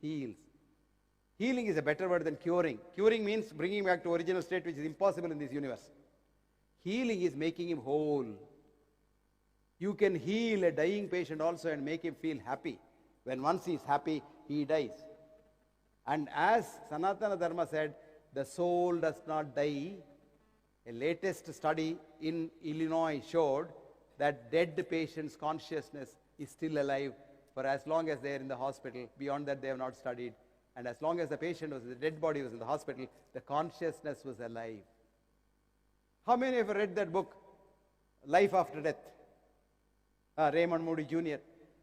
Heals. Healing is a better word than curing. Curing means bringing back to original state, which is impossible in this universe. Healing is making him whole. You can heal a dying patient also and make him feel happy. When once he is happy, he dies. And as Sanatana Dharma said, the soul does not die. A latest study in Illinois showed that dead patients' consciousness is still alive for as long as they are in the hospital. Beyond that, they have not studied. And as long as the dead body was in the hospital, the consciousness was alive. How many have read that book, Life After Death? Raymond Moody Jr.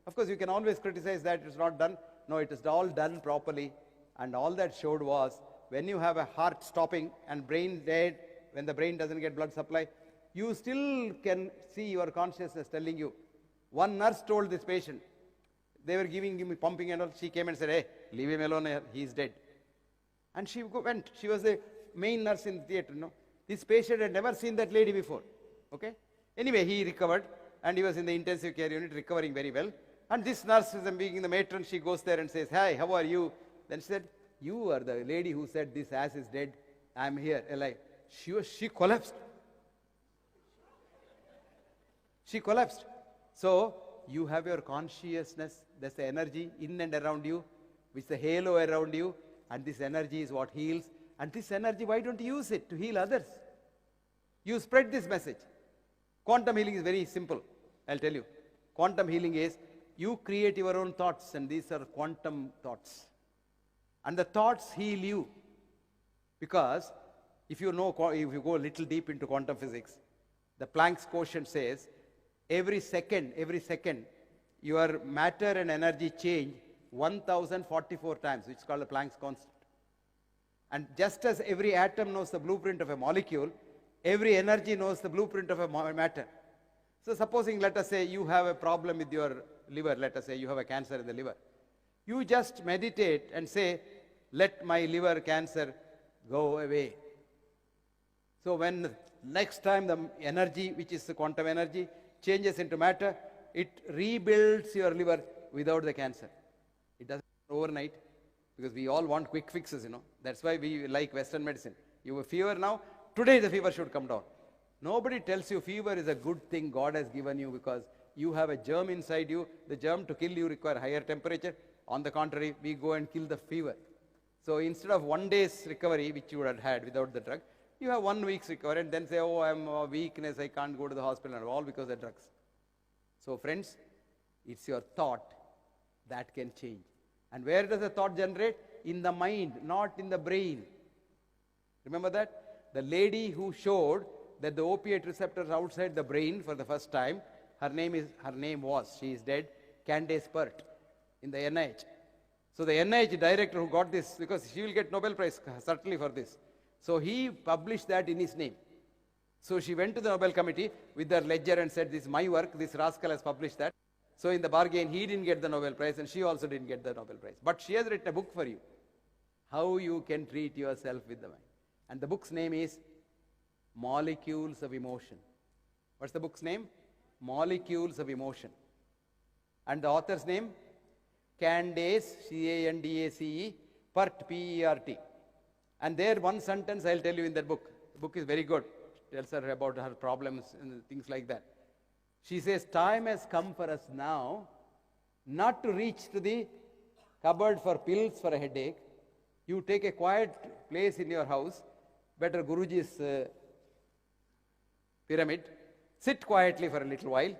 Of course, you can always criticize that it's not done. No, it is all done properly. And all that showed was, when you have a heart stopping and brain dead, when the brain doesn't get blood supply, you still can see your consciousness telling you. One nurse told this patient, they were giving him pumping and all. She came and said, hey, leave him alone here. He is dead. And she went. She was the main nurse in the theater. No? This patient had never seen that lady before. Okay? Anyway, he recovered and he was in the intensive care unit recovering very well. And this nurse, being the matron, she goes there and says, hi, how are you? Then she said, you are the lady who said this ass is dead. I am here alive. She collapsed. She collapsed. So, you have your consciousness, that's the energy in and around you, which the halo around you, and this energy is what heals. And this energy, why don't you use it to heal others? You spread this message. Quantum healing is very simple, I'll tell you. Quantum healing is, you create your own thoughts, and these are quantum thoughts. And the thoughts heal you. Because, if you go a little deep into quantum physics, the Planck's quotient says, every second, your matter and energy change 1044 times, which is called the Planck's constant. And just as every atom knows the blueprint of a molecule, every energy knows the blueprint of a matter. So supposing, let us say, you have a problem with your liver, let us say you have a cancer in the liver. You just meditate and say, let my liver cancer go away. So when next time the energy, which is the quantum energy, changes into matter, it rebuilds your liver without the cancer. It doesn't happen overnight, because we all want quick fixes, That's why we like Western medicine. You have a fever now, today the fever should come down. Nobody tells you fever is a good thing God has given you because you have a germ inside you. The germ to kill you require higher temperature. On the contrary, we go and kill the fever. So instead of 1 day's recovery, which you would have had without the drug, you have 1 week's recovery and then say, oh, I'm a weakness, I can't go to the hospital, and all because of the drugs. So friends, it's your thought that can change. And where does the thought generate? In the mind, not in the brain. Remember that? The lady who showed that the opiate receptors outside the brain for the first time, she is dead, Candace Pert in the NIH. So the NIH director who got this, because she will get Nobel Prize certainly for this. So he published that in his name. So she went to the Nobel Committee with her ledger and said, this is my work, this rascal has published that. So in the bargain, he didn't get the Nobel Prize and she also didn't get the Nobel Prize. But she has written a book for you, how you can treat yourself with the mind. And the book's name is Molecules of Emotion. What's the book's name? Molecules of Emotion. And the author's name? Candace, C-A-N-D-A-C-E, Pert, P-E-R-T. And there one sentence I'll tell you in that book. The book is very good. It tells her about her problems and things like that. She says, time has come for us now not to reach to the cupboard for pills for a headache. You take a quiet place in your house, better Guruji's pyramid, sit quietly for a little while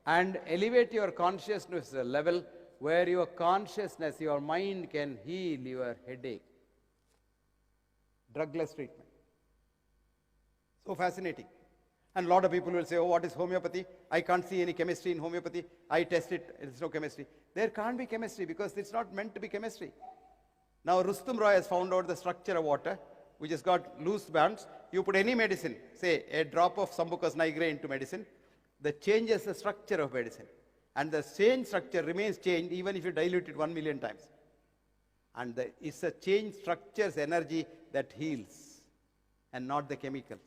and elevate your consciousness to a level where your consciousness, your mind can heal your headache. Drugless treatment. So fascinating. And a lot of people will say, oh, what is homeopathy? I can't see any chemistry in homeopathy. I test it, there's no chemistry. There can't be chemistry because it's not meant to be chemistry. Now, Rustum Roy has found out the structure of water, which has got loose bands. You put any medicine, say a drop of Sambucus nigra into medicine, that changes the structure of medicine. And the same structure remains changed even if you dilute it 1 million times. And it's a change structure's energy that heals and not the chemical.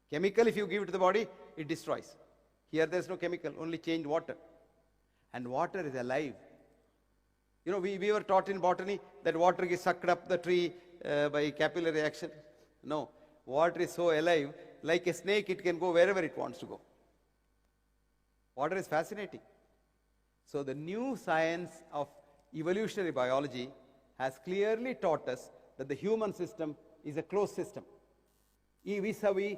Chemical, if you give it to the body, it destroys. Here there's no chemical, only changed water. And water is alive. We were taught in botany that water is sucked up the tree by capillary action. No, water is so alive, like a snake, it can go wherever it wants to go. Water is fascinating. So the new science of evolutionary biology has clearly taught us that the human system is a closed system. Vis-a-vis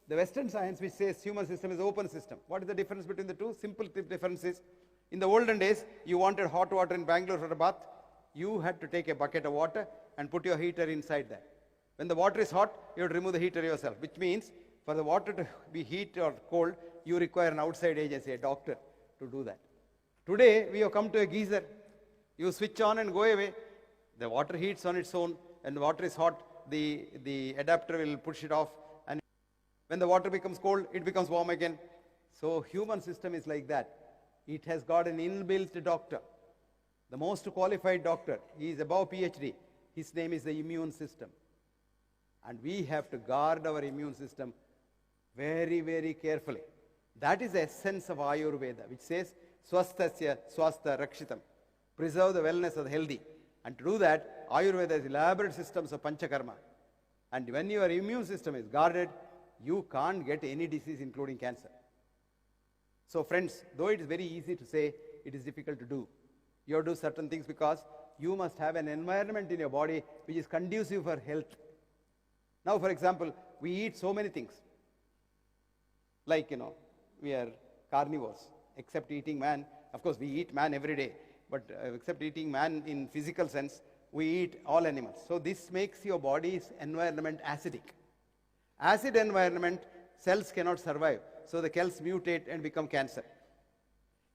the Western science, which says human system is an open system. What is the difference between the two? Simple difference is, in the olden days, you wanted hot water in Bangalore for a bath, you had to take a bucket of water and put your heater inside that. When the water is hot, you have to remove the heater yourself, which means for the water to be heat or cold, you require an outside agency, a doctor, to do that. Today, we have come to a geyser. You switch on and go away. The water heats on its own, and the water is hot, the adapter will push it off, and when the water becomes cold, it becomes warm again. So human system is like that. It has got an inbuilt doctor, the most qualified doctor. He is above PhD. His name is the immune system. And we have to guard our immune system very, very carefully. That is the essence of Ayurveda, which says, swasthasya swastha rakshitam. Preserve the wellness of the healthy. And to do that, Ayurveda has elaborate systems of panchakarma. And when your immune system is guarded, you can't get any disease, including cancer. So friends, though it is very easy to say, it is difficult to do. You have to do certain things because you must have an environment in your body which is conducive for health. Now, for example, we eat so many things. Like, we are carnivores, except eating man. Of course, we eat man every day. But except eating man in physical sense, we eat all animals. So this makes your body's environment acidic. Acid environment, cells cannot survive. So the cells mutate and become cancer.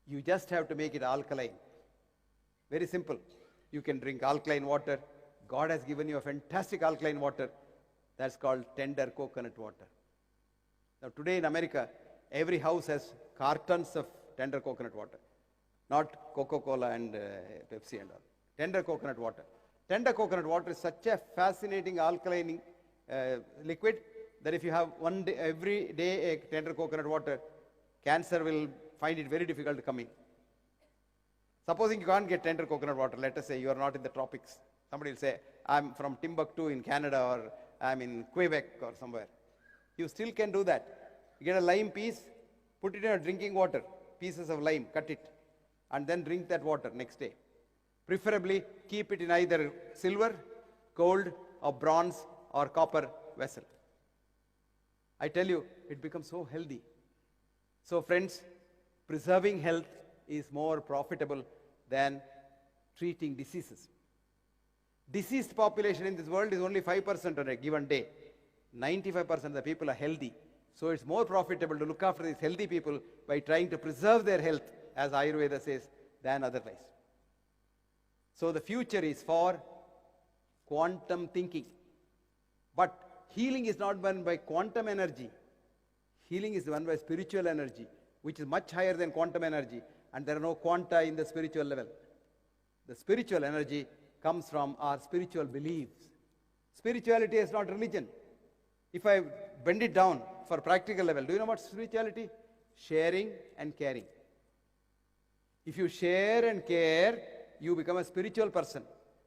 You just have to make it alkaline. Very simple. You can drink alkaline water. God has given you a fantastic alkaline water. That's called tender coconut water. Now today in America, every house has cartons of tender coconut water. Not Coca-Cola and Pepsi and all. Tender coconut water. Tender coconut water is such a fascinating alkaline liquid that if you have every day a tender coconut water, cancer will find it very difficult to come in. Supposing you can't get tender coconut water, let us say you are not in the tropics. Somebody will say, I'm from Timbuktu in Canada, or I'm in Quebec or somewhere. You still can do that. You get a lime piece, put it in your drinking water, pieces of lime, cut it, and then drink that water next day. Preferably keep it in either silver, gold, or bronze, or copper vessel. I tell you, it becomes so healthy. So friends, preserving health is more profitable than treating diseases. Diseased population in this world is only 5% on a given day. 95% of the people are healthy. So it's more profitable to look after these healthy people by trying to preserve their health, as Ayurveda says, than otherwise. So the future is for quantum thinking. But healing is not done by quantum energy. Healing is done by spiritual energy, which is much higher than quantum energy. And there are no quanta in the spiritual level. The spiritual energy comes from our spiritual beliefs. Spirituality is not religion. If I bend it down for practical level, do you know what spirituality? Sharing and caring. If you share and care, you become a spiritual person.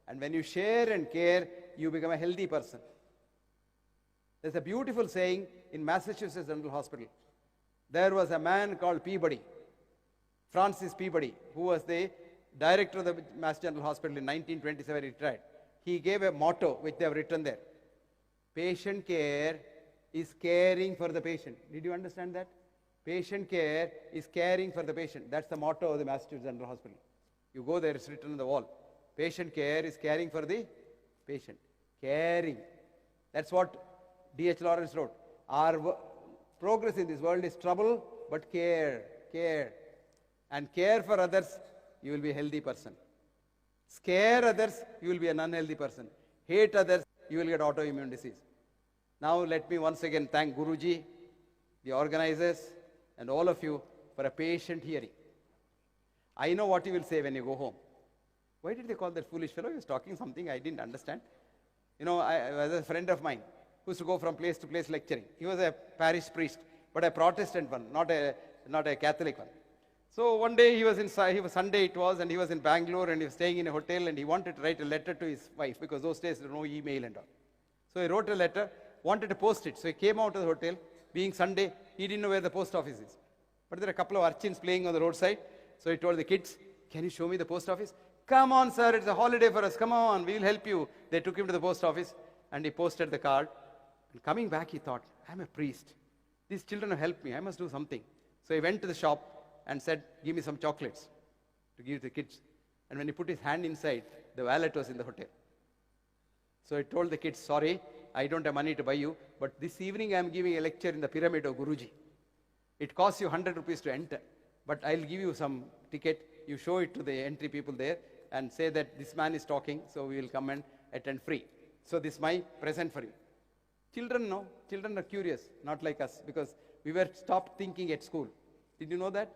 And when you share and care, you become a healthy person. There's a beautiful saying in Massachusetts General Hospital. There was a man called Peabody, Francis Peabody, who was the director of the Mass General Hospital in 1927, he retired. He gave a motto which they have written there. Patient care is caring for the patient. Did you understand that? Patient care is caring for the patient. That's the motto of the Massachusetts General Hospital. You go there, it's written on the wall. Patient care is caring for the patient. Caring. That's what D.H. Lawrence wrote. Our progress in this world is trouble, but care. And care for others, you will be a healthy person. Scare others, you will be an unhealthy person. Hate others, you will get autoimmune disease. Now let me once again thank Guruji, the organizers, and all of you for a patient hearing. I know what you will say when you go home. Why did they call that foolish fellow? He was talking something I didn't understand. I was a friend of mine who used to go from place to place lecturing. He was a parish priest, but a Protestant one, not a Catholic one. So one day he was Sunday it was, and he was in Bangalore, and he was staying in a hotel, and he wanted to write a letter to his wife, because those days there was no email and all. So he wrote a letter, wanted to post it. So he came out of the hotel, being Sunday, he didn't know where the post office is. But there are a couple of urchins playing on the roadside. So he told the kids, can you show me the post office? Come on, sir, it's a holiday for us. Come on, we will help you. They took him to the post office, and he posted the card. And coming back, he thought, I'm a priest. These children have helped me. I must do something. So he went to the shop and said, give me some chocolates to give to the kids. And when he put his hand inside, the wallet was in the hotel. So he told the kids, sorry, I don't have money to buy you, but this evening I am giving a lecture in the pyramid of Guruji. It costs you 100 rupees to enter, but I'll give you some ticket. You show it to the entry people there and say that this man is talking, so we will come and attend free. So this is my present for you. Children know. Children are curious, not like us, because we were stopped thinking at school. Did you know that?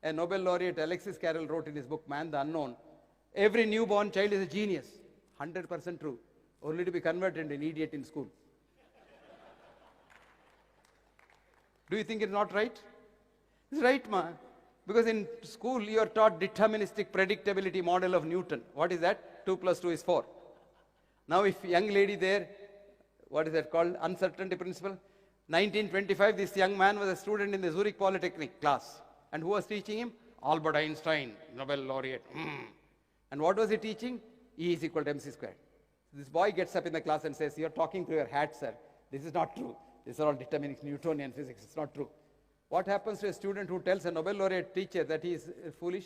A Nobel laureate, Alexis Carrel, wrote in his book, Man the Unknown, every newborn child is a genius. 100% true. Only to be converted into an idiot in school. Do you think it's not right? It's right, ma. Because in school you are taught deterministic predictability model of Newton. What is that? 2 plus 2 is 4. Now if young lady there, what is that called? Uncertainty principle. 1925, this young man was a student in the Zurich Polytechnic class. And who was teaching him? Albert Einstein, Nobel laureate. And what was he teaching? E is equal to mc squared. This boy gets up in the class and says, you're talking to your hat, sir. This is not true. These are all deterministic Newtonian physics. It's not true. What happens to a student who tells a Nobel laureate teacher that he is foolish?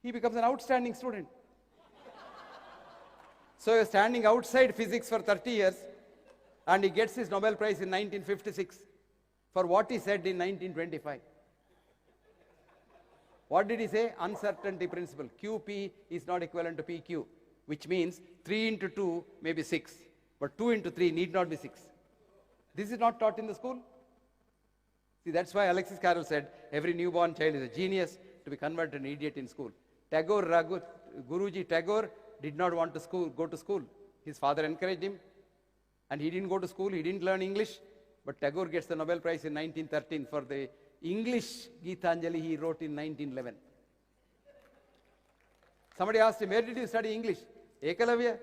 He becomes an outstanding student. So he's standing outside physics for 30 years, and he gets his Nobel Prize in 1956 for what he said in 1925. What did he say? Uncertainty principle. QP is not equivalent to PQ, which means 3 into 2 may be 6, but 2 into 3 need not be 6. This is not taught in the school. See, that's why Alexis Carrel said, every newborn child is a genius to be converted an idiot in school. Guruji Tagore did not want to go to school. His father encouraged him, and he didn't go to school, he didn't learn English, but Tagore gets the Nobel Prize in 1913 for the English Gitanjali he wrote in 1911. Somebody asked him, where did you study English? Ekalavya.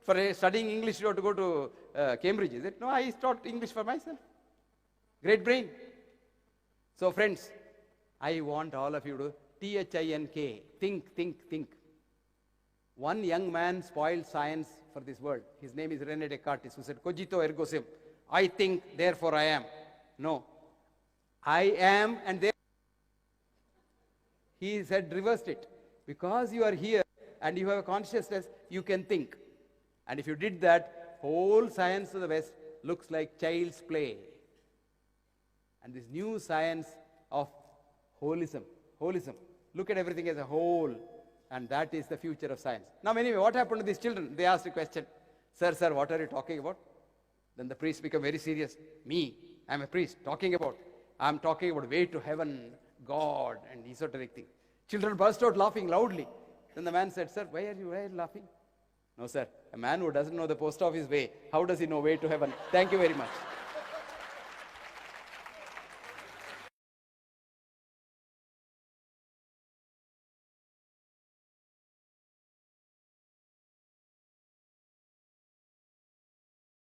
For studying English, you have to go to Cambridge, is it? No, I taught English for myself. Great brain. So friends, I want all of you to THINK, think. One young man spoiled science for this world. His name is René Descartes, who said, cogito ergo sum. I think, therefore I am. No. I am, and therefore. He said, reversed it. Because you are here and you have a consciousness, you can think. And if you did that, whole science of the West looks like child's play. And this new science of holism, look at everything as a whole, and that is the future of science. Now anyway, what happened to these children? They asked a question, sir, what are you talking about? Then the priest became very serious. Me, I'm a priest, I'm talking about way to heaven, God, and esoteric things. Children burst out laughing loudly. Then the man said, sir, why are you laughing? No, sir, a man who doesn't know the post office way, how does he know way to heaven? Thank you very much.